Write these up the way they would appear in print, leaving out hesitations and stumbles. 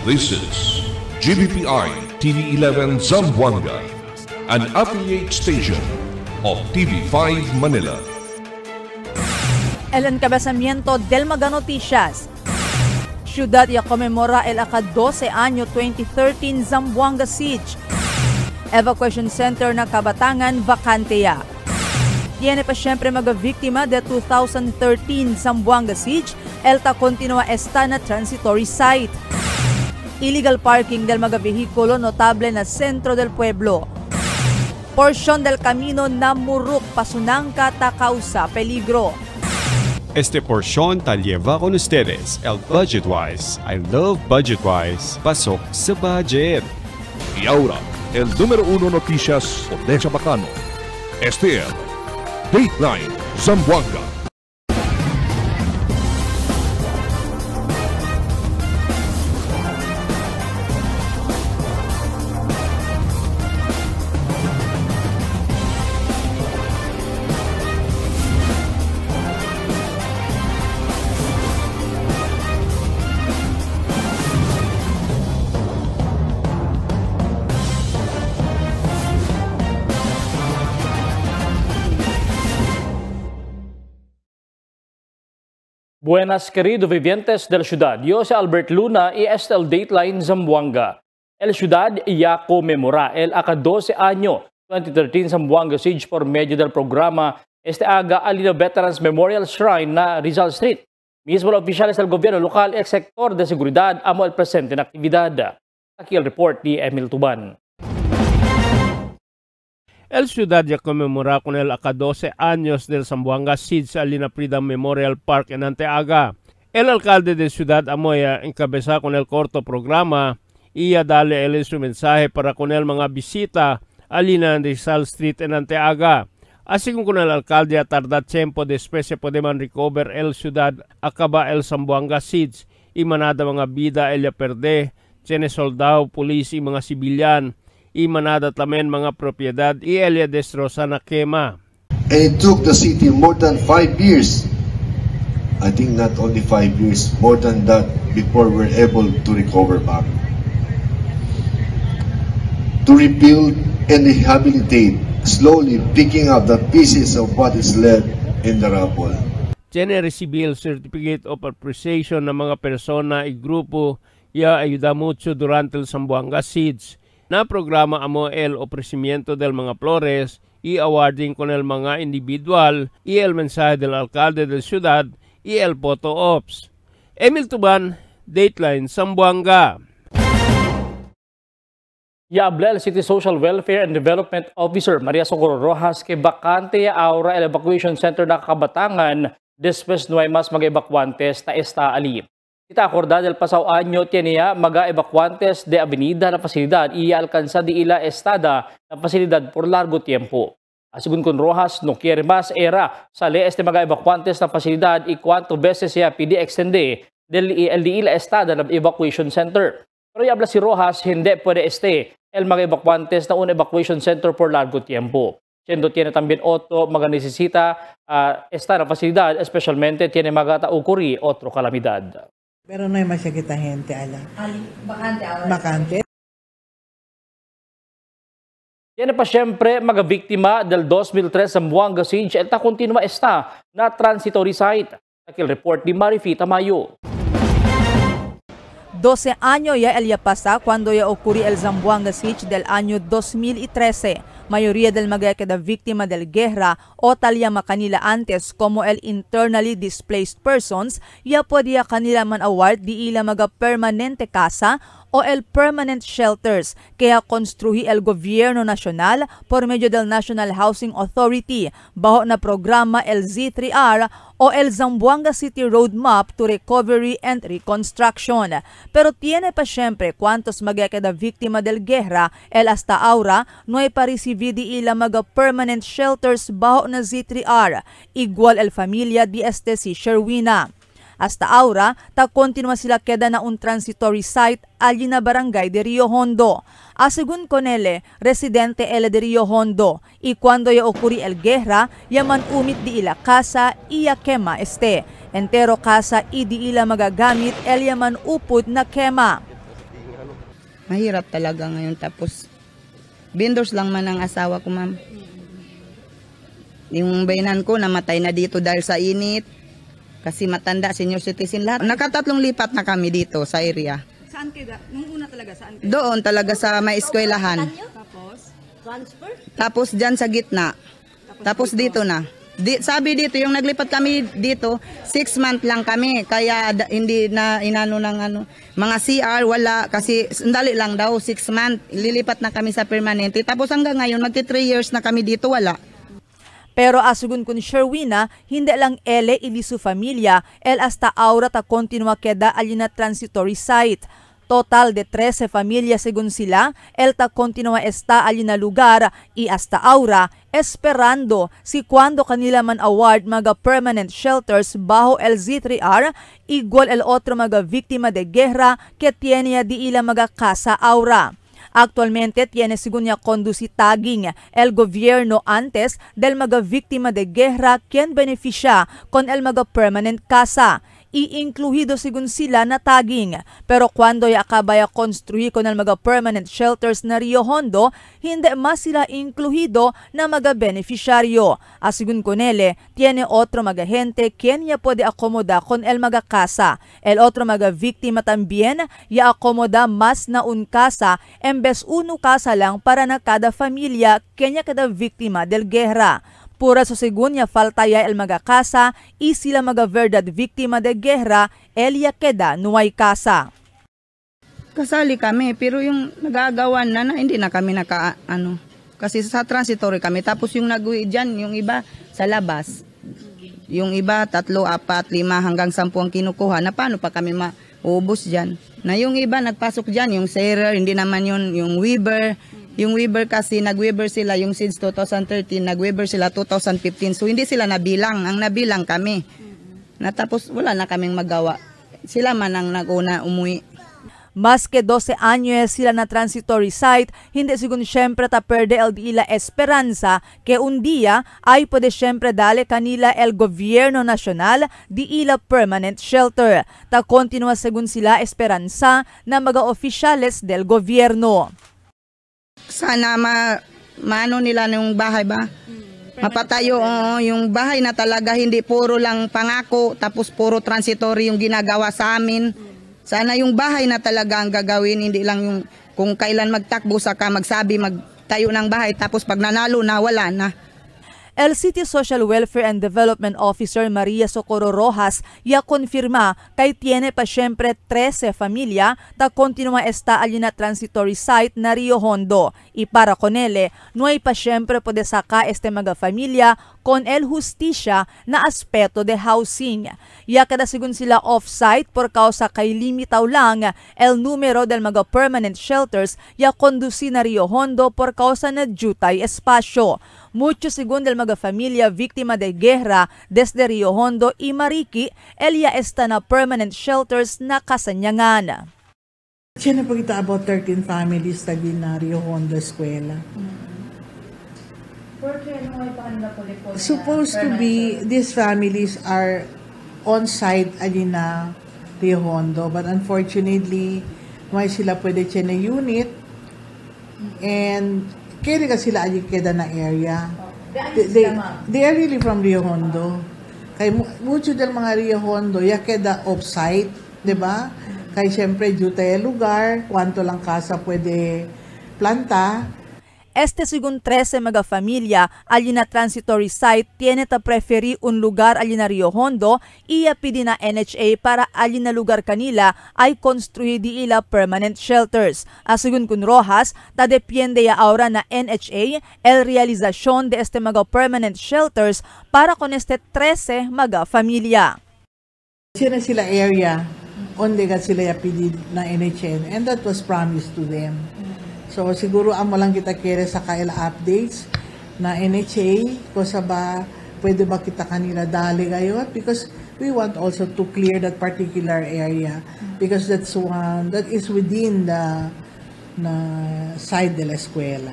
This is GBPI TV11 Zamboanga, an affiliate station of TV5 Manila. El encabezamiento del Maga Noticias. Ciudad ya conmemora el aka-12 año 2013 Zamboanga Siege. Evacuation Center na Kabatangan vakante ya. Tiene pa siyempre mga biktima de 2013 Zamboanga Siege, elta continua esta na transitory site. Illegal parking del mga vehikulo notable na sentro del pueblo. Porción del camino na Muruk, Pasunangka, causa peligro. Este porción tal lleva con ustedes el Budgetwise. I love Budgetwise. Pasok sa budget. Y ahora, el número 1 noticias de Chabacano. Este es Dateline Zamboanga. Buenas queridos vivientes del ciudad, yo soy Albert Luna y este es el Dateline Zamboanga. El ciudad ya conmemora el aka-12 año 2013 Zamboanga Siege por medio del programa Este Aga Alina Veterans Memorial Shrine na Rizal Street. Mismo los oficiales del gobierno local y el sector de seguridad amo el presente en actividad. Aquí el report ni Emil Tuban. El ciudad ya conmemora con el aka-12 años del Zamboanga Siege al Lina Freedom Memorial Park en Anteaga. El alcalde de Ciudad Amoya encabeza con el corto programa y a darle el su mensaje para con el mga bisita al Lina Rizal Street en Anteaga. Así como con el alcalde a tardar tiempo después se podemos recover el ciudad acaba el Zamboanga Siege y manada mga vida ella perde, tiene soldado, pulis y mga sibilyan. Y manada tamen mga propiedad y elia destroza na quema. And it took the city more than 5 years. I think not only 5 years, more than that before we're able to recover back. To rebuild and rehabilitate, slowly picking up the pieces of what is left in the rubble. Tiene recibil certificate of appreciation ng mga persona y grupo ya ayuda mucho durante el Zamboanga Siege. Na programa amo el ofrecimiento del mga flores y awarding con el mga individual y el mensaje del alcalde del ciudad y el photo ops. Emil Tuban, Dateline Zamboanga. Yabla el City Social Welfare and Development Officer Maria Socorro Rojas que bakante ya aura el evacuation center na Kabatangan después no hay mas mag-evacuantes ta esta ali. Kita acordada del pasado año tiene mag-evacuantes de avenida na pasilidad y alcanza de ila estada na pasilidad por largo tiempo. Asigun con Rojas, no quiere más era sale este mag-evacuantes na pasilidad y cuánto veces ya pide extende del ila estada na evacuation center. Pero yabla si Rojas, hindi pwede el mag-evacuantes na un evacuation center por largo tiempo. Siendo tiene también otro mga necesita esta na pasilidad, especialmente tiene magata-ukuri otro kalamidad. Pero no hay masyagita gente, ala. Bakante ahora. Bakante. Tiene pa siyempre mga biktima del 2003 Zamboanga Siege at continua esta na transitory site. Aquel report ni Marifita Mayo. 12 años ya el pasa cuando ya ocurrió el Zamboanga Siege del año 2013. Mayoría del mga queda víctima del guerra o talya kanila antes como el internally displaced persons ya podía kanila man award di ila mga permanente casa o el permanent shelters kaya konstruhi el gobierno nacional por medio del National Housing Authority bajo na programa el Z3R o el Zamboanga City Roadmap to Recovery and Reconstruction. Pero tiene pa siyempre cuantos magkakada víctima del guerra el hasta ahora no hay parecibidi ila mga permanent shelters bajo na Z3R igual el familia di este si Sherwina. Hasta ahora, continua sila queda na un transitory site allí na barangay de Rio Hondo. Según con ele, residente ele de Rio Hondo, y cuando ya ocurri el guerra, yaman umit di ila casa iya kema este. Entero casa i di ila magagamit el yaman upod na kema. Mahirap talaga ngayon. Tapos, vendors lang man ang asawa ko, ma'am. Yung bayanan ko, namatay na dito dahil sa init. Kasi matanda, senior citizen lahat. Nakatatlong lipat na kami dito sa area. Saan kayo? Nung una talaga, saan kayo? Doon talaga sa may eskwelahan. Tapos? Transfer? Tapos dyan sa gitna. Tapos dito na. Sabi dito, yung naglipat kami dito, 6 months lang kami. Kaya hindi na inano ng ano, mga CR, wala. Kasi sandali lang daw, 6 months. Lilipat na kami sa permanente. Tapos hanggang ngayon, magti 3 years na kami dito, wala. Pero asugun kun Sherwina, hindi lang ele ili su familia, el hasta ahora ta continua queda allí na transitory site. Total de 13 familias según sila, el ta continua está allí na lugar y hasta ahora esperando si cuando kanila man award mga permanent shelters bajo el Z3R, igual el otro mga víctima de guerra que tiene di ila mga casa ahora. Actualmente tiene según niya conducitaging el gobierno antes del mga víctima de guerra quien beneficia con el mga permanent casa. I-incluido según sila na tagging. Pero cuando ya acabaya construir con el mga permanent shelters na Rio Hondo, hindi mas sila incluido na mga beneficiaryo. Asigun con ele, tiene otro mga gente quien ya puede acomoda con el mga casa. El otro mga víctima también ya acomoda mas na un casa en vez uno casa lang para na cada familia quien ya cada víctima del guerra. Pura so según niya falta ya el mga casa y sila mga verdad víctima de guerra, el ya queda no hay casa. Kasali kami, pero yung nagagawan na hindi na kami ano. Kasi sa transitory kami, tapos yung nag-uwi dyan, yung iba sa labas. Yung iba, 3, 4, 5 hanggang 10 ang kinukuha, na paano pa kami maubos dyan? Na yung iba nagpasok dyan, yung Sarer, hindi naman yun, yung Weaver. Yung Weaver kasi, nag-Weaver sila yung since 2013, nag-Weaver sila 2015. So hindi sila nabilang, ang nabilang kami. Natapos wala na kaming magawa. Sila man ang nag-una umuwi. Mas que 12 años sila na transitory site, hindi sigun syempre ta perde el di ila esperanza que un día ay puede syempre dale kanila el gobierno nacional di ila permanent shelter. Ta continua segun sila esperanza na mga opisyales del gobierno. Sana maano nila yung bahay ba? Mapatayo yung bahay na talaga hindi puro lang pangako tapos puro transitory yung ginagawa sa amin. Sana yung bahay na talaga ang gagawin, hindi lang yung kung kailan magtakbo saka magsabi magtayo ng bahay tapos pag nanalo na wala na. El City Social Welfare and Development Officer Maria Socorro Rojas ya confirma que tiene pa siempre 13 familia ta continua está allí na transitory site na Rio Hondo. Y para con ele, no hay pa siempre puede saca este mga familia con el justicia na aspeto de housing. Ya kada sigun sila off-site por causa kay limitaw lang el numero del mga permanent shelters ya conduci na Rio Hondo por causa na jutay espasyo. Mucho según del mga familia víctima de guerra desde Rio Hondo y Mariki, Elia está na permanent shelters na kasanyangan. Siya na pagkita about 13 families tagi na Rio Hondo Eskwela. Supposed to be, these families are on-site agi na Rio Hondo, but unfortunately, may sila pwede siya na unit and kaya ka sila agi keda na area. They are really from Rio Hondo. Kaya mucho del mga Rio Hondo, ya keda off-site, di ba? Kaya siyempre, due tayo lugar, kwanto lang kasa pwede planta. Este según 13 mga familia allí na transitory site tiene ta preferi un lugar allí na Rio Hondo y pidi na NHA para allí na lugar kanila ay construir di ila permanent shelters. Según kun Rojas, ta depende ya ahora na NHA el realización de este mga permanent shelters para con este 13 mga familia. Sila sila area, onde ka sila ya pidi na NHA and that was promised to them. So siguro amo lang kita kere sa kaila updates na NHA ko sa ba pwede ba kita kanila dali gayon because we want also to clear that particular area because that's one that is within the side de la eskwela.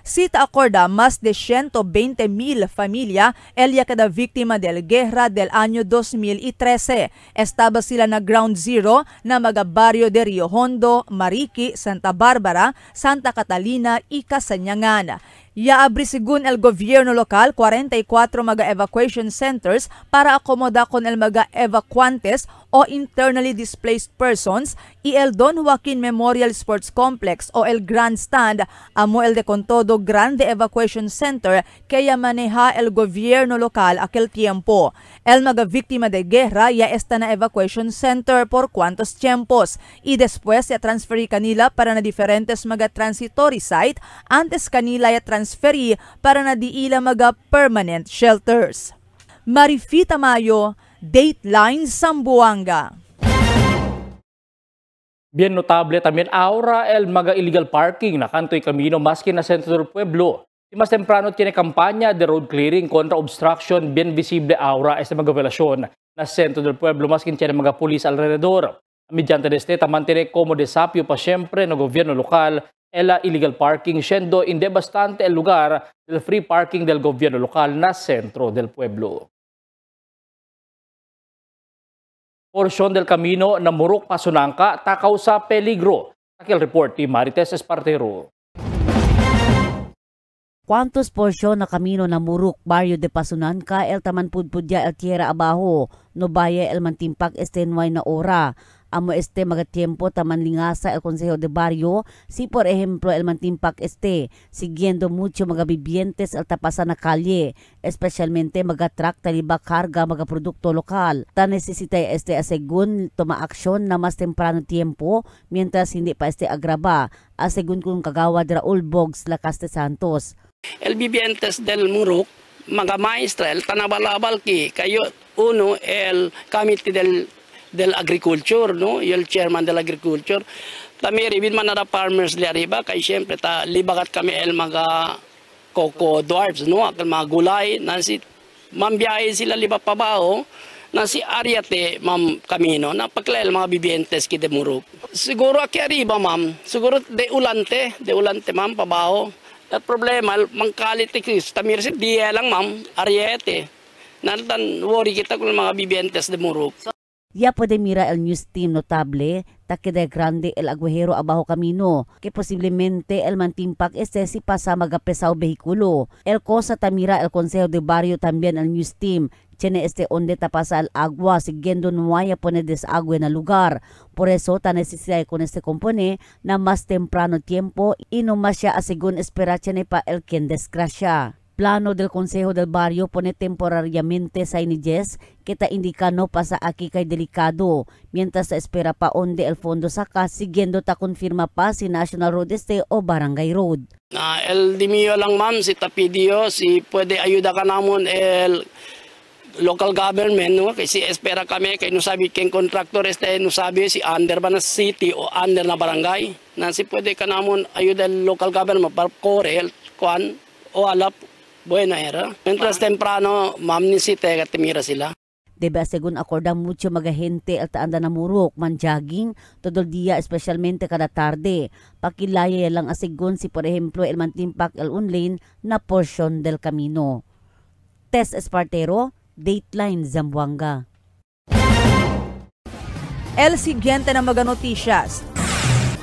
Cita acorda más de 120,000 familia el cada víctima del guerra del año 2013. Estaba sila na ground zero na mga baryo de Rio Hondo, Mariki, Santa Barbara, Santa Catalina y Kasanyangan. Yaabri según el gobierno local 44 mga evacuation centers para akomoda con el mga evacuantes o internally displaced persons y el Don Joaquin Memorial Sports Complex o el Grandstand amo el de Contodo Grande Evacuation Center kaya maneja el gobierno local aquel tiempo. El mga víctima de guerra ya está na evacuation center por cuantos tiempos y después ya transferi kanila para na diferentes mga transitory site antes kanila ya transferi para na diila mga permanent shelters. Marifita Mayo, Dateline Zamboanga. Bien notable también ahora el mga illegal parking na kantoy camino maski na sentro del pueblo. Y más temprano tiene campaña de road clearing contra obstruction bien visible ahora esta mga velasyon na sentro del pueblo maski tiene mga pulis alrededor. Mediante este también tiene como desafío pa siempre no gobierno local el illegal parking siendo inde bastante el lugar del free parking del gobierno local na sentro del pueblo. Porsyon del camino na Murok Pasunangka takaw sa peligro. Takil report ni Marites Espartero. Cuantos porsyon na camino na Murok, Barrio de Pasunangka, el taman pudpudya el tierra abajo, no baye el mantimpak estenway na ora. Amo este mga tiempo taman lingasa el Consejo de Barrio, si por ejemplo el mantimpak siguiendo mucho mga vivientes el tapasan na kalye, especialmente mga truck taliba karga mga produkto lokal. Ta necesita asegun toma aksyon na mas temprano tiempo, mientras hindi pa agraba, asegun kung kagawad Raul Bogs Lacaste Santos. El vivientes del Murok, mga maestra, el tanabalabal kayo uno el committee del agriculture, no? Y el chairman del agriculture. Tamiri bin manada farmers li arriba kay siyempre ta libagat kami el mga coco dwarfs, no? Akal mga gulay nasi mambiyahe sila liba pabaho nasi Ariate mam camino na paklel mga bibientes ki de Murok. Siguro aki arriba ma'am, siguro de ulante ma'am pabaho. At problema mangkalite kis tamir si dia lang ma'am Ariete. Naltan worry kita kung mga bibientes de Murok. Ya puede mira el news team notable, taque de grande el aguajero abajo camino, que posiblemente el mantimpak si pasa magapesao vehículo. El cosa tamira el Consejo de Barrio también el news team, tiene onde tapasa el agua, siguiendo no haya poner desagüe na lugar. Por eso ta necesidad con compone na más temprano tiempo y no más siya asigun espera tiene pa el quien desgracia. Plano del Consejo del Barrio pone temporariamente sa inijes kita indicano pa sa aki kay delikado mientras sa espera pa onde el fondo saka siguiendo ta konfirma pa si National Road o Barangay Road. El dimio lang ma'am si Tapidio si pwede ayuda ka namon el local government no kasi espera kami kay no sabi ken contractor no sabi si under ba na city o under na barangay na si pwede ka namon ayuda el local government para korel kuan o alap buena era. Mientras temprano, ma'am ni Site, katimira sila. Debe según acorda mucho mga gente al taanda na Murok, manjaging, todo el día, especialmente kada tarde. Pakilaya lang asigun si por ejemplo el mantimpak el unlane na portion del camino. Tess Espartero, Dateline Zamboanga. El siguiente na mga noticias.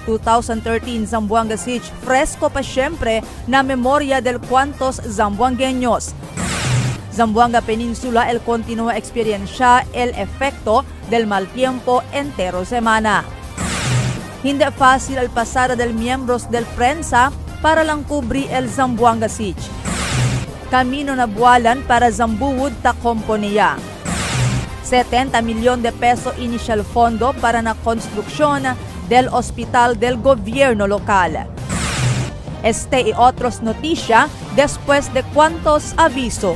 2013 Zamboanga Siege, fresco pa siyempre na memoria del cuantos zamboangueños. Zamboanga Peninsula el continua experiencia el efecto del mal tiempo entero semana. Hindi fácil al pasada del miembros del prensa para lang kubri el Zamboanga Siege. Camino na buwalan para Zambuwood ta komponiya. 70 milyon de peso initial fondo para na konstruksyon del hospital del gobierno local. Este y otros noticias después de cuantos aviso.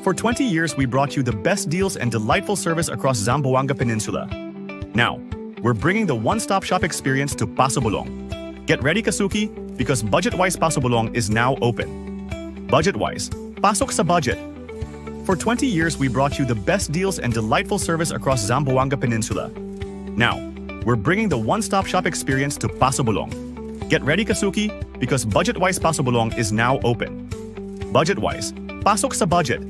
For 20 years, we brought you the best deals and delightful service across Zamboanga Peninsula. Now, we're bringing the one-stop shop experience to Paso Bulong. Get ready, Kasuki, because Budget-Wise Paso Bulong is now open. Budget-Wise, pasok sa budget. For 20 years, we brought you the best deals and delightful service across Zamboanga Peninsula. Now, we're bringing the one-stop shop experience to Paso Bulong. Get ready, Kasuki, because Budget-Wise Paso Bulong is now open. Budget-Wise, pasok sa budget.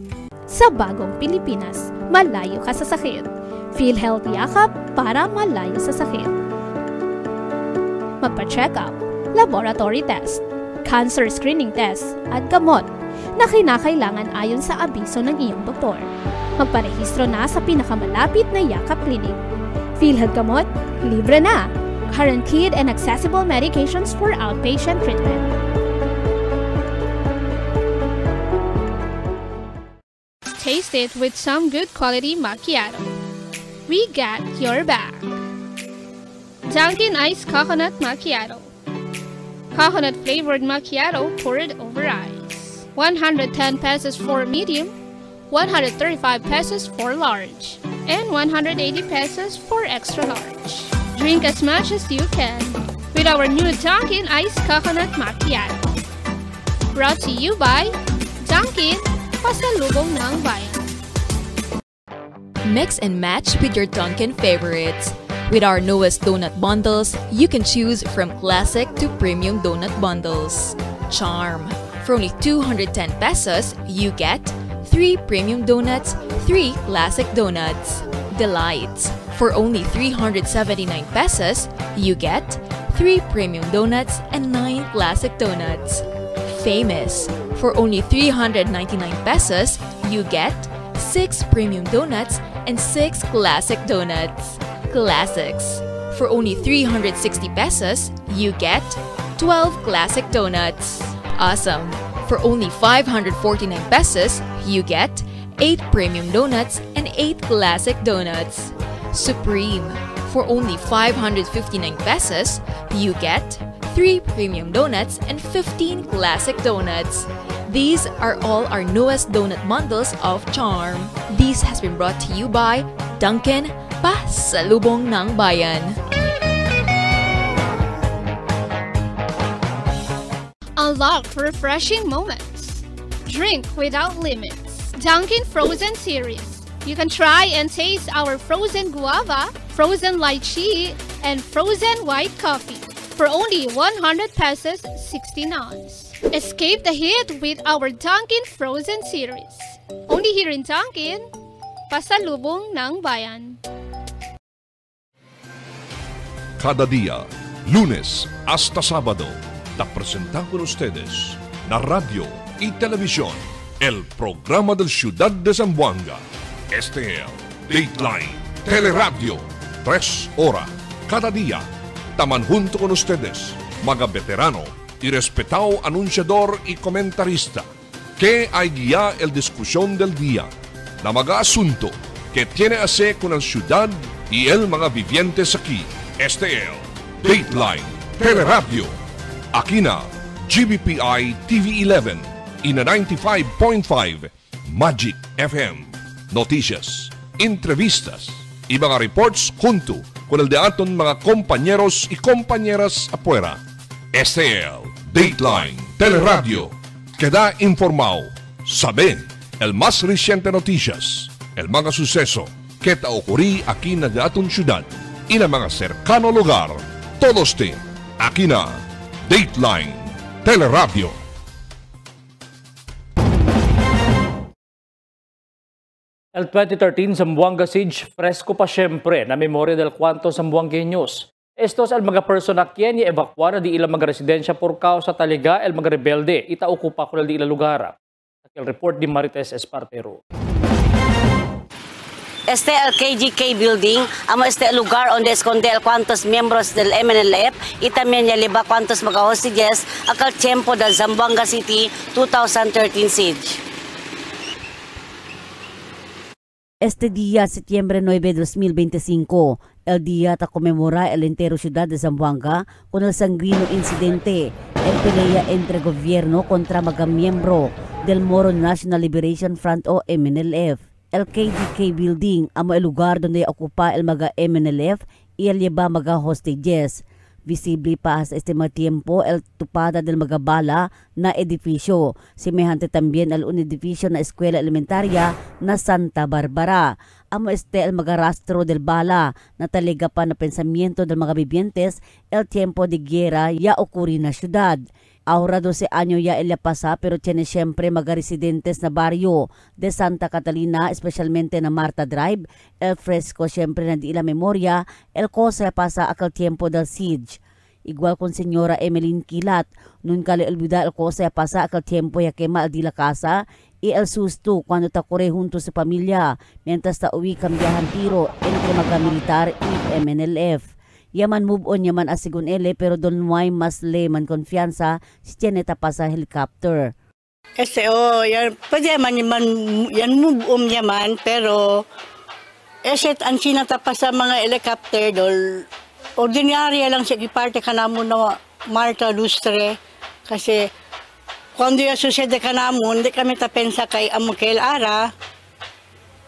Sa bagong Pilipinas, malayo ka sa sakit. PhilHealth Yakap para malayo sa sakit. Magpa-check up, laboratory test, cancer screening test, at gamot na kinakailangan ayon sa abiso ng iyong doktor. Magparehistro na sa pinakamalapit na Yakap Clinic. PhilHealth Gamot, libre na. Guaranteed and accessible medications for outpatient treatment. Taste it with some good quality macchiato. We got your back. Dunkin' Iced Coconut Macchiato. Coconut flavored macchiato poured over ice. 110 pesos for medium, 135 pesos for large, and 180 pesos for extra large. Drink as much as you can with our new Dunkin' Iced Coconut Macchiato. Brought to you by Dunkin', pasalubong ng bayan. Mix and match with your Dunkin' favorites. With our newest donut bundles, you can choose from classic to premium donut bundles. Charm. For only 210 pesos, you get 3 premium donuts, 3 classic donuts. Delights. For only 379 pesos, you get 3 premium donuts and 9 classic donuts. Famous. For only 399 pesos, you get 6 premium donuts and 6 classic donuts. Classics. For only 360 pesos, you get 12 classic donuts. Awesome. For only 549 pesos, you get 8 premium donuts and 8 classic donuts. Supreme. For only 559 pesos, you get 3 premium donuts and 15 classic donuts. These are all our newest donut bundles of Charm. This has been brought to you by Dunkin', pasalubong ng bayan. Unlock refreshing moments. Drink without limits. Dunkin' Frozen Series. You can try and taste our frozen guava, frozen lychee, and frozen white coffee for only 100 pesos 16 ounce. Escape the heat with our Dunkin' Frozen Series. Only here in Dunkin', pasalubong ng bayan. Cada día, lunes hasta sábado, te presentamos con ustedes la radio y televisión, el programa del Ciudad de Zamboanga. Este es Dateline Teleradio, 3 horas cada día. Taman junto con ustedes, mga veterano y respetado anunciador y comentarista, que hay guía el discusión del día, na mga asunto que tiene a ver con la ciudad y el mga vivientes aquí. Este es Dateline Teleradio, aquí na GBPI TV11 y na 95.5 Magic FM. Noticias, entrevistas y mga reports junto con el de aton mga compañeros y compañeras afuera. Este es Dateline Teleradio, que da informado, sabe el más reciente noticias, el mga suceso que te ocurrí aquí na de aton ciudad y na mga cercano lugar. Todos te aquí na Dateline Teleradio. El 2013 Zamboanga Siege, fresco pa siyempre na memorya del cuanto zamboangueños. Estos el mga persona quien evacuara di ilang mga residensya por causa taliga el mga rebelde ita ocupa con el di ilang lugar. El report di Marites Espartero. Este el KGK building, amo este lugar donde esconde el cuantos miembros del MNLF y también ya liba cuantos mga hostages akal tiempo del Zamboanga City 2013 siege. Este día, Septiembre 9, 2025, el día ta conmemora el entero ciudad de Zamboanga con el sanguíneo incidente, el pelea entre gobierno contra mga miembro del Moro National Liberation Front o MNLF. El KDK Building amo el lugar donde ocupa el mga MNLF y el lleva mga hostages. Visible pa sa este tiempo el tupada del mga bala na edificio. Semejante también al un edificio na eskwela elementaria na Santa Barbara. Amo este el mga rastro del bala na talaga pa na pensamiento del mga vivientes el tiempo de guerra ya ocurri na syudad. Ahora 12 años ya ella pasa pero tiene siempre mga residentes na barrio de Santa Catalina, especialmente na Marta Drive, el fresco siempre na di la memoria, el cosa pasa aquel tiempo del siege. Igual con señora Emeline Kilat, nunca le olvida el cosa pasa aquel tiempo ya quema al di la casa y el susto cuando ta corre junto sa pamilya mientras ta uwi cambiahan tiro entre mga militar y MNLF. Yaman move on yaman asigun ele pero don way mas le man konfiansa si Cheneta pa sa helicopter. Yan, pwede yan move on yaman pero eset ang sinata pa sa mga helicopter dol ordinarya lang siya giparte kanamo na Marta Lustre kasi kuando yung sucede kanamo hindi kami tapensa kay Amukel Ara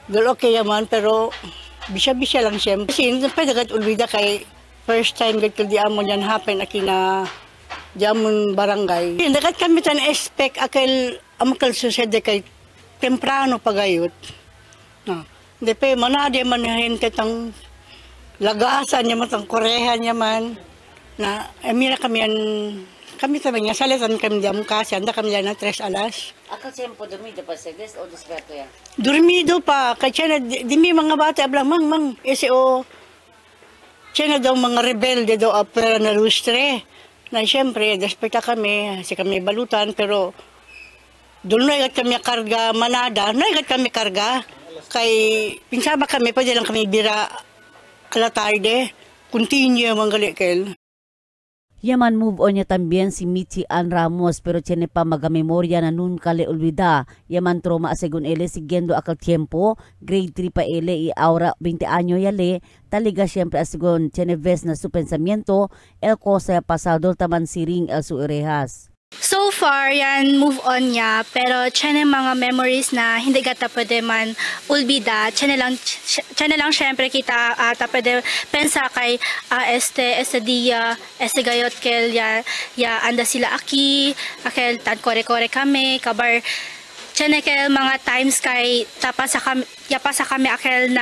dol okay yaman pero bisya lang siya kasi hindi pwede kat ulwida kay first time gito di amo yan happen akina di amon barangay. Hindi kat kami tan expect amakal sucede kay temprano pagayot. Hindi pa manade manahin katang lagasan niya man, korehan niya man. Na mira kami tabi niya salitan kami di amo kasi anda kami yan na 3 alas. Akal siyempo dormido pa sa des o desperto yan? Dormido pa kay siya di may mga bata ablang mang SO. Siya na daw mga rebelde daw apera na Lustre. Na siyempre, desperta kami, kasi kami balutan, pero doon na igat kami karga manada, na igat kami karga. Kay pinsaba kami, pwede lang kami bira kala tarde, continue mga kel. Yaman move on niya también si Michi Ann Ramos pero tiene pa magamemoria na nunca le olvida. Yaman trauma según ele siguiendo aquel tiempo, grade 3 pa ele y ahora 20 años yale, taliga siempre según tiene ves na su pensamiento, el cosa pasado taman siring el su orejas. So far, yan, move on niya. Pero tiyan mga memories na hindi ka pwede man ulbida. Tiyan lang syempre kita pwede pensa kay este dia, este gayot kel ya anda sila aki, akel tan kore-kore kami, kabar tiyan kel mga times kay yapasa kami akel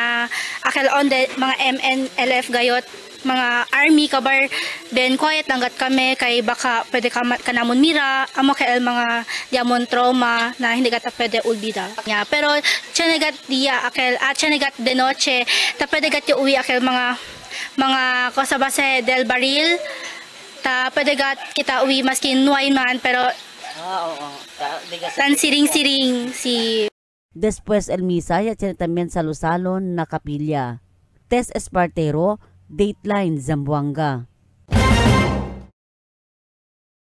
on the mga MNLF gayot mga army kabar ben quiet langgat kami kay baka pwede ka namon mira amo kay mga diamond trauma na hindi ka pwede ulbida yeah, pero tiyanegat dia akel tiyanegat de noche ta pwede gat uwi akel mga cosa base del baril ta pwede gat kita uwi maski nuay man pero tan siring si Después el misa ya tiene también salon na kapilya. Tess Espartero, Dateline Zamboanga.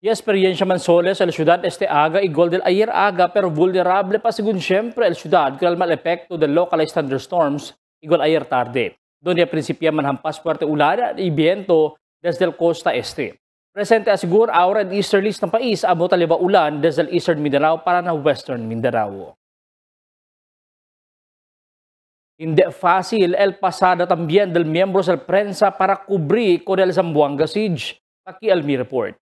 Y experiencia Mansoles, el ciudad este aga igual del ayer aga pero vulnerable pa según siempre el ciudad con el mal epekto del localized thunderstorms igual ayer tarde, donde a principio manhampas fuerte ulan y viento desde el costa este. Presente asigur ahora en easterlies ng país abot aliba ulan desde el eastern Mindanao para na western Mindanao. Hindi fácil el pasada también del miembros del prensa para cubrir con el Zamboanga siege. Aquí el mi report.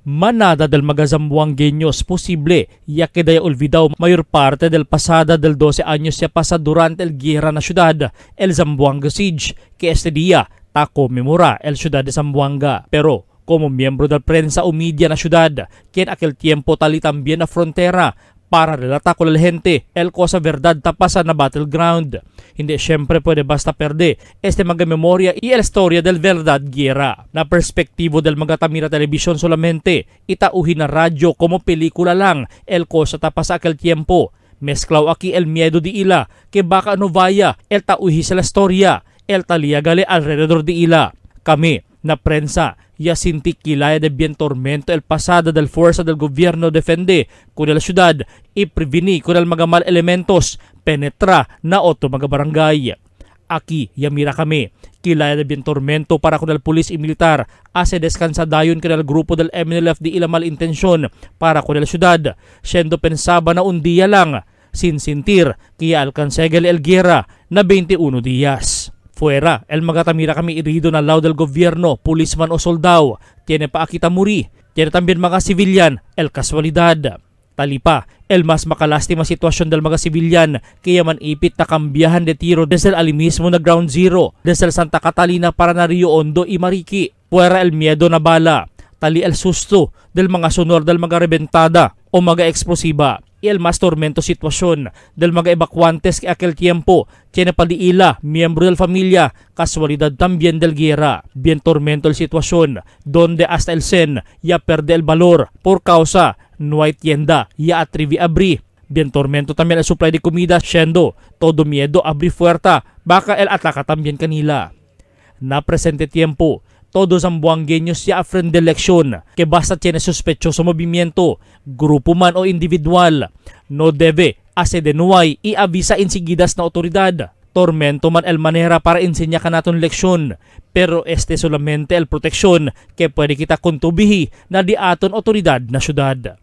Manada del mga zamboangueños posible, ya que de olvidado mayor parte del pasada del 12 años ya pasa durante el guerra na ciudad, el Zamboanga siege, que este día ta conmemora el ciudad de Zamboanga. Pero como miembro del prensa o media na ciudad, quien aquel tiempo tali también na frontera, para relata con la gente el cosa verdad tapasa na battleground. Hindi siyempre pwede basta perde este mga memoria y el historia del verdad guerra. Na perspektibo del mga tamira televisión solamente, itauhin na radyo como pelikula lang el cosa tapasa aquel tiempo. Mezclaw aquí el miedo di ila, que baka no vaya el tauhi sa la historia, el taliagale alrededor di ila. Kami, na prensa, ya sinti kilaya de bien tormento el pasada del fuerza del gobierno defende con la ciudad y preveni con el mga mal elementos penetra na oto mga barangay. Aki yamira kami. Kilala bien tormento para kunal pulis y militar ase descansadayon kanal grupo del MNLF di ilamal intensyon para kunal syudad. Siendo pensaba na un dia lang sin sentir kaya alcansegel el guerra na 21 días. Fuera, el mga tamira kami irido na lao del gobierno, pulisman o soldao, tiene pa akita muri, tiene tambien mga sibilyan, el kasualidad. Talipa, el mas makalastima sitwasyon del mga sibilyan, kaya man ipit na kambiyahan de tiro desde ali mismo na ground zero, desde Santa Catalina para na Rio Hondo y Mariki. Fuera el miedo na bala, tali el susto del mga sonor del mga rebentada o mga eksplosiba. Y el mas tormento sitwasyon del mga evacuantes que aquel tiempo tiene paliila, miembro del familia, casualidad también del guerra. Bien tormento el sitwasyon donde hasta el sen ya perde el valor por causa no hay tienda ya atrivi abri. Bien tormento también el supply de comida siendo todo miedo abri fuerza baka el ataka también kanila. Na presente tiempo todos zamboangueños ya afren de leksyon que basta tiene sospechoso movimiento, grupo man o individual, no debe asedenuay y avisa insigidas na otoridad. Tormento man el manera para enseña ka naton leksyon, pero este solamente el proteksyon que pwede kita kontubihi na di aton otoridad na syudad.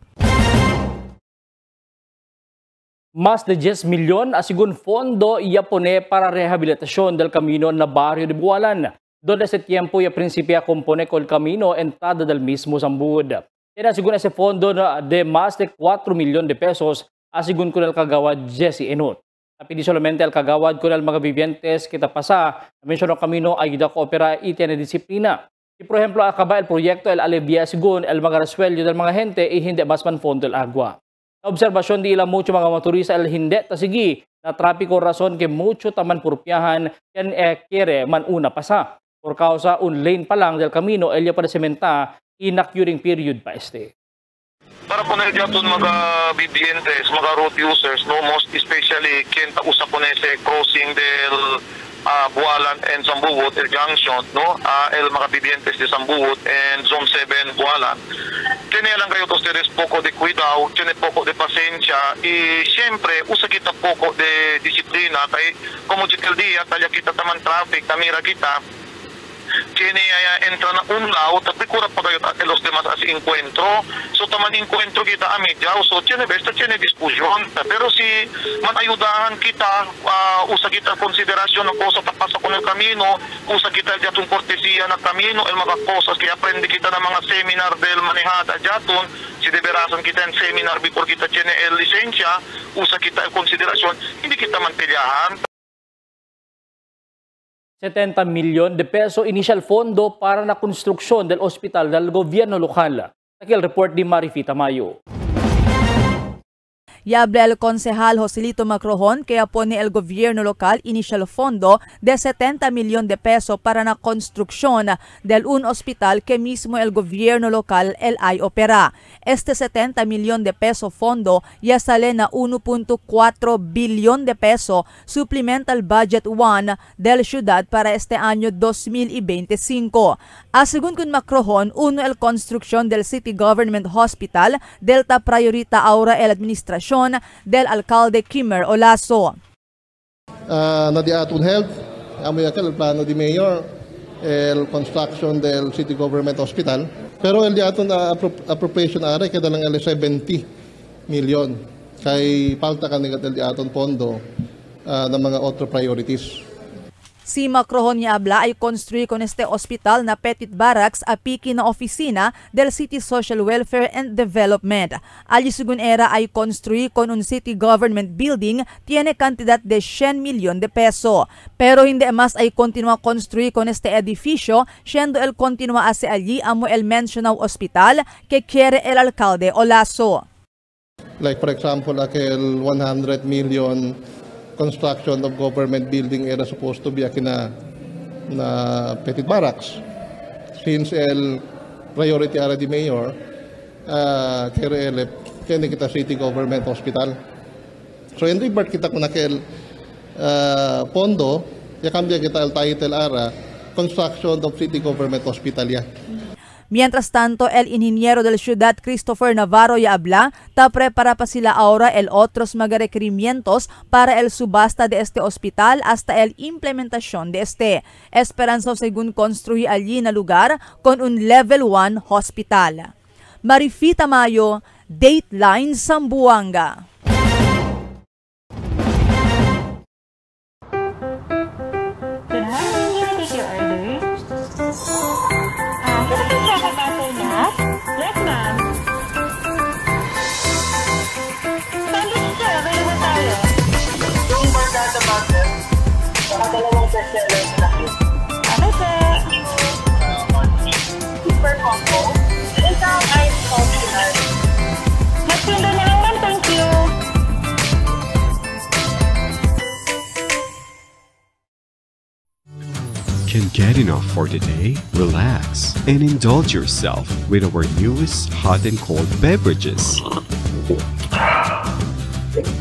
Más de 10 milyon asigun fondo yapone para rehabilitasyon del camino na barrio de Bualan. Donde ese tiempo ya principia compone con el camino entrada del mismo Zambud. Era según ese fondo de más de 4 millones de pesos, asigun con el kagawad Jesse Enot. Tapi di solamente el kagawad con el mga vivientes kita pasa, menciono camino ayuda ko opera y tiene disiplina. Y por ejemplo, acaba el proyecto el alivia según el mga resuelyo del mga gente y hindi mas man fondo el agua. La observasyon di ila mucho mga motorista el hindi tasigi na trapiko rason que mucho taman purpiahan yan quiere man una pasa. Por causa un lane pa lang del camino, elya para sementa, inacuring period pa este. Para poner diaton mga vivientes, mga road users, no, most especially kenta usa po nese crossing del Bualan and Sambuot, el junction, no, el mga vivientes de Sambuot and Zone 7 Bualan. Tiene lang kayo ustedes poco de cuidado, tiene poco de paciencia y siempre usa kita poco de disiplina. Kaya como el día, talya kita taman traffic, tamira kita, tiene entra na un lado, tapi kurang pa kayo los demás así encuentro. So taman encuentro kita a media, so tiene besta, tiene diskusyon. Pero si man ayudahan kita, usa kita konsiderasyon ng cosa tapasa con el camino, usa kita jatun cortesia na camino, el mga cosas que aprende kita ng mga seminar del manejada jatun, si deberasan kita en seminar before kita tiene el lisensya, usa kita el konsiderasyon, hindi kita man pilyahan. 70 milyon de peso initial fondo para na konstruksyon del ospital del gobyerno lokal. Aquí el report di Marifita Mayo. Y habla el concejal Joselito Macrojon que apone el gobierno local inicial fondo de 70 millones de pesos para la construcción del un hospital que mismo el gobierno local el ay opera. Este 70 millones de pesos fondo ya sale na 1.4 billion de pesos Supplemental Budget 1 del ciudad para este año 2025. Según con Macrojon, uno el construcción del City Government Hospital, Delta Priorita ahora el administración del alcalde Kimmer Olaso. Na di atun health, amoy akal el plano di mayor, el construction del City Government Hospital. Pero el di atun appropriation are kada lang el 70 million. Kay palta kanigat el di atun pondo ng mga other priorities. Si Macrojon niya habla ay construir con este hospital na Petit Barracks apiki na oficina del City Social Welfare and Development. Allí según era ay construir con un City Government Building tiene cantidad de 100 milyon de peso. Pero hindi mas ay continua construir con este edificio siendo el continua hace allí amo el mencionado hospital que quiere el alcalde Olaso. Like for example, aquel 100 million construction of government building era supposed to be na Petit Barracks. Since el priority area di mayor, kaya kita City Government Hospital. So in revert kita kung nakel pondo, ya kambya kita el title ara construction of City Government Hospital ya. Mientras tanto, el ingeniero del ciudad Christopher Navarro ya habla, ta prepara pa sila ahora el otros mga requerimientos para el subasta de este hospital hasta el implementación de este. Esperanza según construir allí na lugar con un level 1 hospital. Marifita Mayo, Dateline Zamboanga. Yes, ma'am. Sandwich sir, available tayo. Yung bargata butter, nakadalawang bestseller na cute. Ano sir? Super combo. Isang ice coffee ice. Mas pinda na lang ma'am, thank you. Can get enough for the day? Relax and indulge yourself with our newest hot and cold beverages.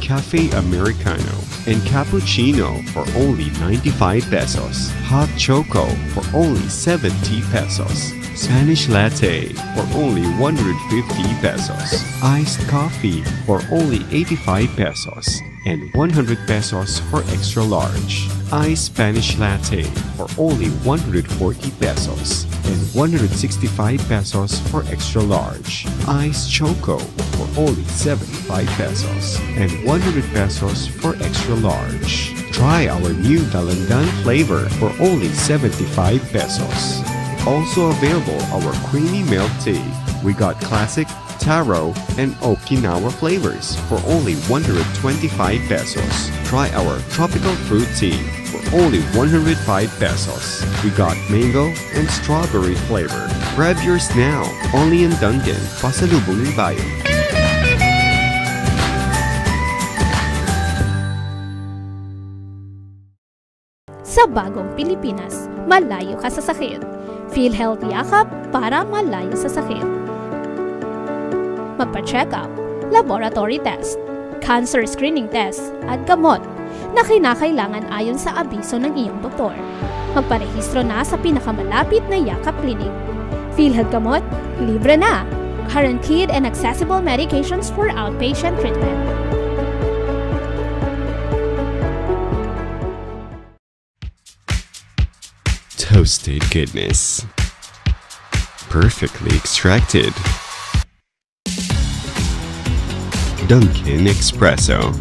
Cafe Americano and Cappuccino for only 95 pesos. Hot Choco for only 70 pesos. Spanish Latte for only 150 pesos. Iced Coffee for only 85 pesos. And 100 pesos for extra large. Iced Spanish Latte for only 140 pesos. And 165 pesos for extra large. Iced Choco for only 75 pesos. And 100 pesos for extra large. Try our new Dalandan flavor for only 75 pesos. Also available our creamy milk tea. We got classic, taro, and Okinawa flavors for only 125 pesos. Try our tropical fruit tea for only 105 pesos. We got mango and strawberry flavor. Grab yours now, only in Dunkin', Pasalubong ng Bayan. Sa bagong Pilipinas, malayo ka sa sakit. Feel healthy yakap para malayo sa sakit. Magpa-check up, laboratory test, cancer screening test, at gamot na kinakailangan ayon sa abiso ng iyong doktor. Magparehistro na sa pinakamalapit na yakap clinic. PhilHealth Gamot, libre na. Guaranteed and accessible medications for outpatient treatment. Toasted goodness. Perfectly extracted. Dunkin' Espresso.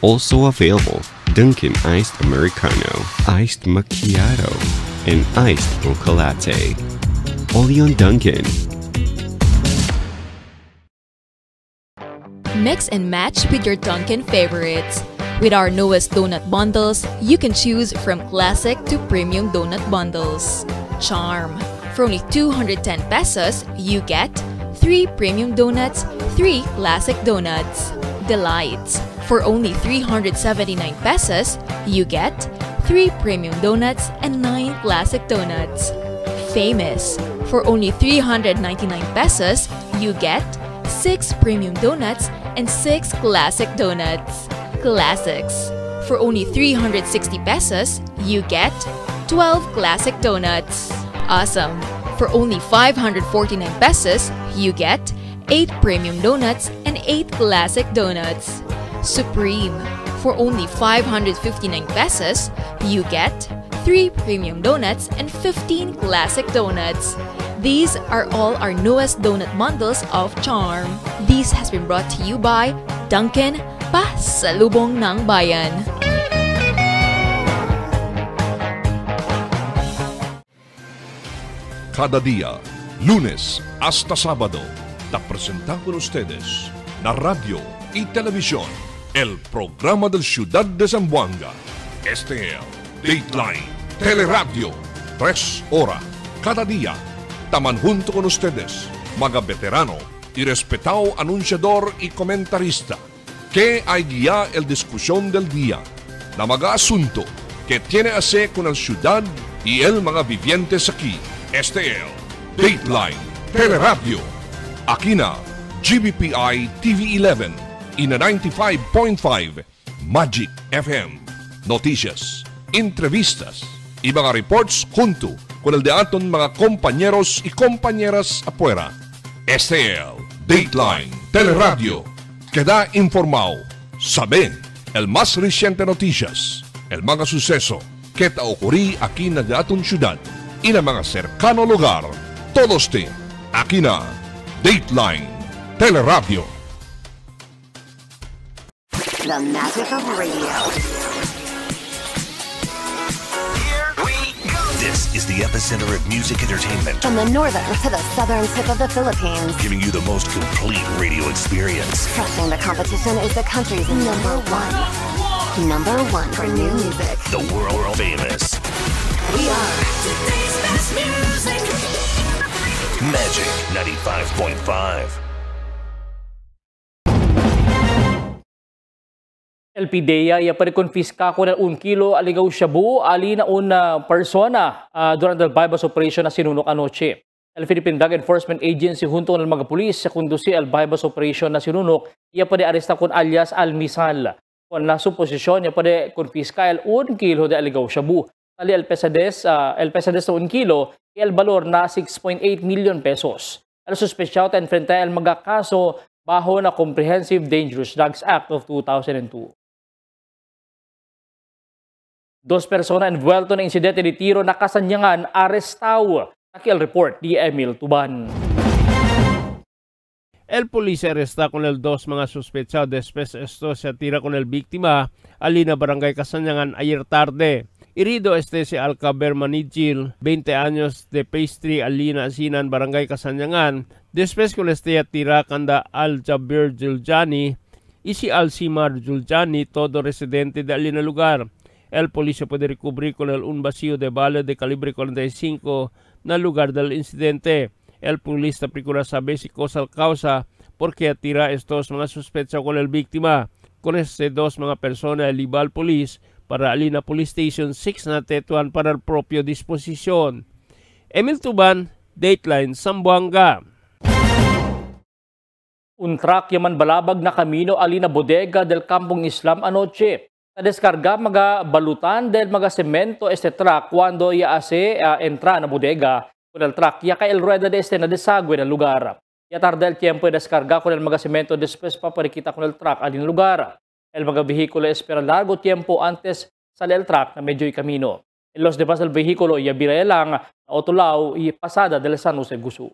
Also available, Dunkin' Iced Americano, Iced Macchiato, and Iced Mocha Latte. Only on Dunkin'. Mix and match with your Dunkin' favorites. With our newest donut bundles, you can choose from classic to premium donut bundles. Charm. For only 210 pesos, you get 3 premium donuts, 3 classic donuts. Delights. For only 379 pesos, you get 3 premium donuts and 9 classic donuts. Famous. For only 399 pesos, you get 6 premium donuts and 6 classic donuts. Classics. For only 360 pesos, you get 12 classic donuts. Awesome. For only 549 pesos, you get 8 premium donuts and 8 classic donuts. Supreme. For only 559 pesos, you get 3 premium donuts and 15 classic donuts. These are all our newest donut bundles of Charm. This has been brought to you by Dunkin', Pasalubong ng Bayan. Cada día, lunes hasta sábado, te presentamos con ustedes na radio y televisión el programa del Ciudad de Zamboanga. Este es Dateline Teleradio, 3 horas cada día. Taman junto con ustedes, mga veterano y respetado anunciador y comentarista, que hay guía el discusión del día, na mga asunto que tiene a hacer con el ciudad y el mga vivientes aquí. Este es Dateline Teleradio, aquí na GBPI TV11 y na 95.5 Magic FM. Noticias, entrevistas, y mga reports junto con el de aton mga compañeros y compañeras afuera. Este el Dateline Teleradio. Queda informado, saben el más reciente noticias, el mga suceso que ta ocurrí aquí na aton syudad y na mga cercano lugar. Todos aquí na Dateline Teleradio. The magic of radio. This is the epicenter of music entertainment. From the northern to the southern tip of the Philippines. Giving you the most complete radio experience. Crushing the competition is the country's number one. Number one for new music. The world famous. We are today's best music. Magic 95.5. El PIDEA ya pare-confisca ko ng 1 kilo aligaw shabu ali na una persona durante el bypass operation na sinunok anoche. El Philippine Drug Enforcement Agency junto ng mga pulis sa kundusi el bypass operation na sinunok ya pare aresta kon alias Almisal. Kon la suposisyon ya pare confisca el 1 kilo de aligaw shabu. Tali el pesades na 1 kilo el valor na 6.8 million pesos. El suspechado enfrenta el mga kaso bajo na Comprehensive Dangerous Drugs Act of 2002. 2 persona envuelto na insidente de tiro na Kasanyangan arestaw. Aquí el report di Emil Tuban. El policía arresta con el 2 mga sospechados después esto se tira con el víctima alina barangay Kasanyangan ayer tarde. Herido si Alcaber Manigil, 20 años de pastry alina asinan barangay Kasanyangan. Después con tira kanda Al-Jabir Juljani y si Alcimar Juljani, todo residente de alina lugar. El policía puede recubrir con un vacío de bala de calibre 45 na lugar del incidente. El policía procura saber si cosa causa porque atira estos mga sospecha con el víctima. Con 2 mga persona libal police para alina Police Station 6 na Tetuan para el propio disposisyon. Emil Tuban, Dateline, Zamboanga. Un truck yaman balabag na kamino alina bodega del Kampong Islam anoche. Sa deskarga mga balutan del mga semento truck cuando ya entra na bodega con el truck ya kay el rueda de na desagüe na lugar. Ya tarde el tiempo de descarga con el mga semento después pa parikita con el truck alin lugar. El mga vehículo espera largo tiempo antes sale el truck na medyo y camino. En los demás del vehículo ya biraya lang na otolaw y pasada del San Jose Gusu.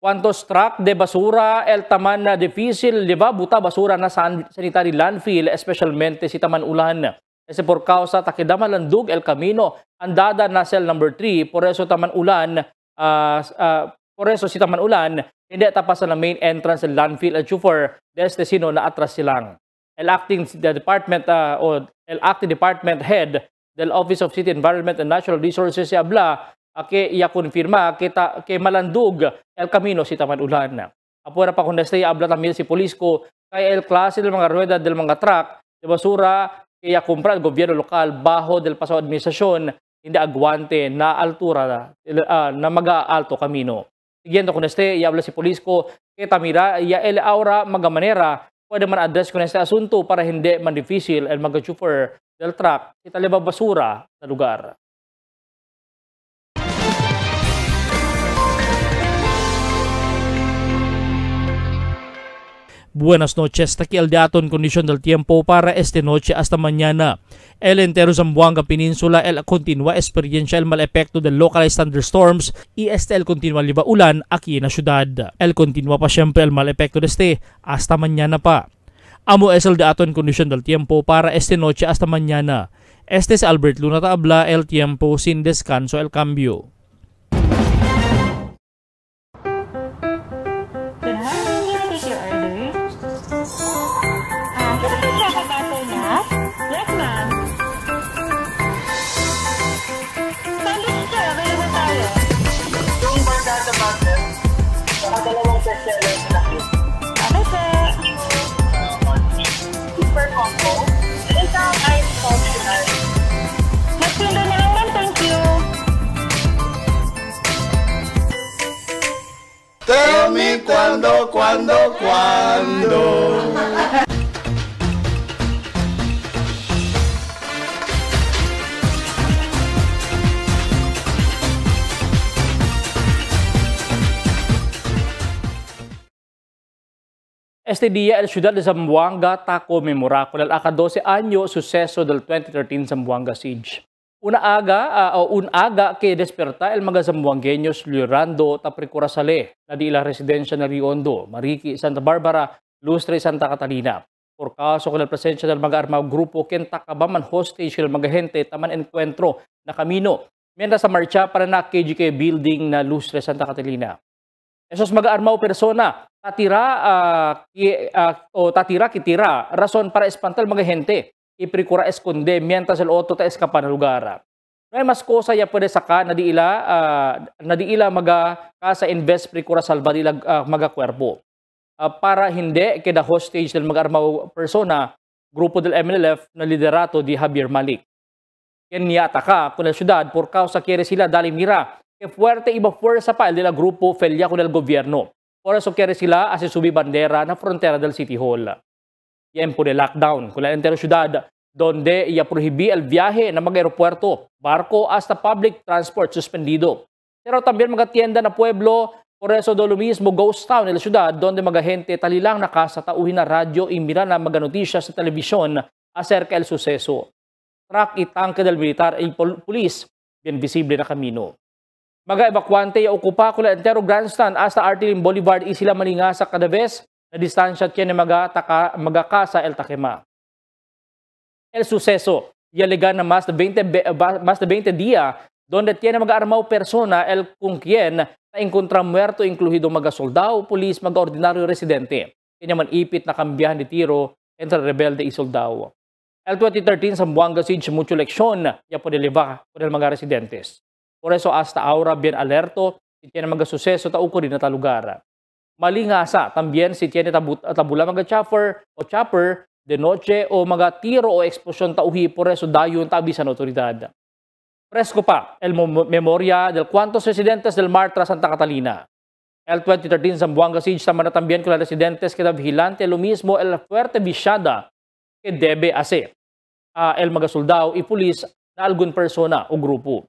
¿Cuántos truck de basura el taman na difícil lleva buta basura na sanitary landfill, especialmente si Taman Ulan? Kasi por causa takida malandug el camino, andada na cell number 3, por eso Taman Ulan, si Taman Ulan, hindi tapasan na main entrance del landfill at chauffeur, desde sino na atras silang. El acting department head del Office of City Environment and Natural Resources si Abla, que iya konfirma que malandug el camino si Taman Ulan. Apura pa kung nastay abla tamil si Polisco kaya el klase del mga rueda del mga truck de basura que iya kumpra el gobyerno lokal bajo del paso administrasyon hindi agwante na altura na maga-alto camino. Siguiendo kung nastay iya abla si Polisco que tamira iya el aura maga manera pwede man address kung nastay asunto para hindi man difícil el mga chauffeur del truck italiba basura na lugar. Buenas noches, aquí el dato en condición del tiempo para esta noche hasta mañana. El entero Zamboanga Peninsula el continua experiencia el mal epekto del localized thunderstorms y el continua liba ulan aquí en la ciudad. El continua pa siempre el mal epekto de hasta mañana pa. Amo es el dato en condición del tiempo para esta noche hasta mañana. Este es Albert Luna Tabla, el tiempo sin descanso el cambio. Super combo. Isang ice functional. Magpinda na lang, thank you. Tell me cuando. Este día, el ciudad de Zamboanga ta conmemora con el aka-12 año suceso del 2013 Zamboanga siege. Un aga que desperta el mga zamboangueños llorando ta precurasale na di la residencia na Rio Hondo, Mariki, Santa Barbara, Lustre, Santa Catalina. Por caso con la presencia del mga armado grupo kenta kabaman hostage ng mga gente taman encuentro na kamino mientras sa marcha para na KGK building na Lustre, Santa Catalina. Esos mga armado persona tatira kitira rason para espantar mga gente y procura esconde mientras el otro ta escapa na lugar. No hay mas cosa ya puede saka na di ila maga kasa invest procura salva di maga cuerpo. Para hindi keda hostage del mga armado persona, grupo del MNLF na liderato di Javier Malik. Yan niyata ka con la ciudad por causa quiere sila dali mira que fuerte iba fuerza pa el de la grupo felia con el gobierno. Por eso quiere sila así subir bandera na frontera del City Hall. Tiempo de lockdown con la entera ciudad donde ya prohibí el viaje na mga aeropuerto, barco hasta public transport suspendido. Pero también mga tienda na pueblo, por eso do lo mismo ghost town en la ciudad donde mga gente talilang nakasatauhin na radyo y mira na mga noticias sa televisión acerca el suceso. Truck y tanque del militar y police bien visible na kamino. Mga evacuante ya okupa ko la entero grandstand hasta Artilin Boulevard y sila malinga sa kada vez na distansya tiene mga casa el Takema. El suceso ya liga na más de 20 días donde tiene mga armado persona el kung quien na encontra muerto incluido mga soldado, polis, mga ordinaryo residente. Kanya man ipit na kambiyahan de tiro entre rebelde y soldado. El 2013 Zamboanga siege mucho leksyon ya puede liba por el mga residentes. Por eso hasta ahora bien alerto si tiene mga suceso ta ocurrir na ta lugar. Malingasa también si tiene tabula mga chopper de noche o mga tiro o eksplosyon ta uhi por eso dayon ta abisan autoridad. Fresco pa el memoria del cuantos residentes del Martra, Santa Catalina. El 2013 Zamboanga siege tamana también con los residentes que da vigilante lo mismo el fuerte viciada que debe hacer el mga soldado y polis na algun persona o grupo.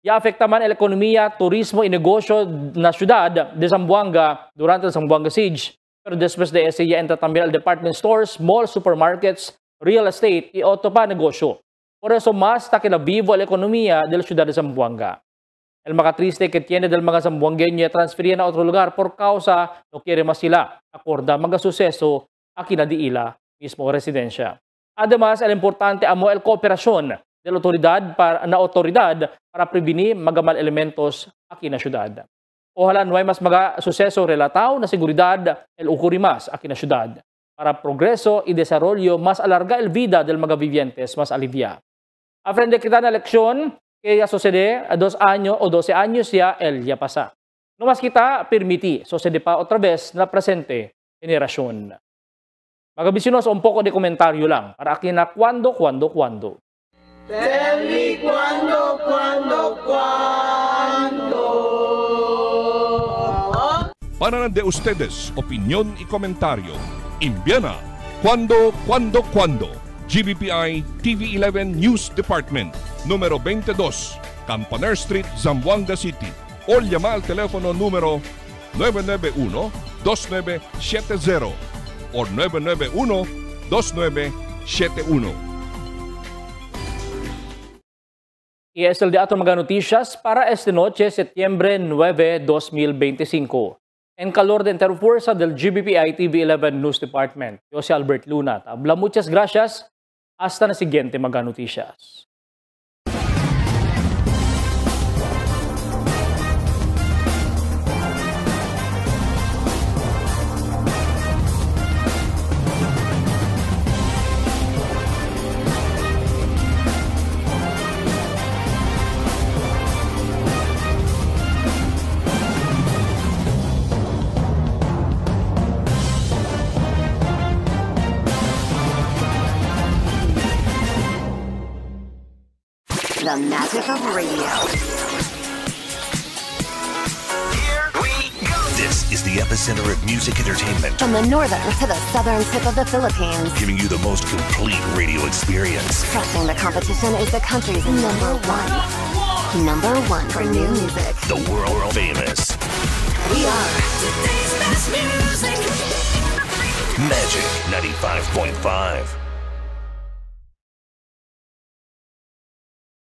Ya afecta man el ekonomiya, turismo y negosyo na ciudad de Zamboanga durante el Zamboanga siege. Pero después de ese ya entra también el department stores, malls, supermarkets, real estate y otro pa negosyo. Por eso más está que la vivo la economía de la ciudad de Zamboanga. El mga triste que tiene del mga zamboangueño transferían a otro lugar por causa no quiere más sila acorda mga suceso aquí na di ila mismo residencia. Además, el importante amo el cooperación de la autoridad para prevenir mga mal elementos aquí na ciudad. Ojalá no hay más mga suceso relatado na seguridad el ocurrir más aquí na ciudad. Para progreso y desarrollo más alarga el vida del mga vivientes más alivia. A frente kita na eleksyon, que ya sucede a 2 años o 12 años ya el ya pasa. No más kita permiti, sucede pa otra vez na presente generasyon. Mga bisinos, un poco de komentaryo lang para akin na cuando. Tell me cuando. Para de ustedes, opinión y comentario. Envíana cuando. GBPI TV11 News Department, número 22, Campaner Street, Zamboanga City. O llama al teléfono número 991-2970 o 991-2971. Y es el de otras mga noticias para esta noche, septiembre 9, 2025. En calor de interfuerza del GBPI TV11 News Department, yo si Albert Luna. Tabla, muchas gracias. Hasta na siguiente mga noticias. The magic of radio. Here we go. This is the epicenter of music entertainment. From the northern to the southern tip of the Philippines. Giving you the most complete radio experience. Crushing the competition is the country's number one. Number one for new music. The world famous. We are today's best music. Magic 95.5.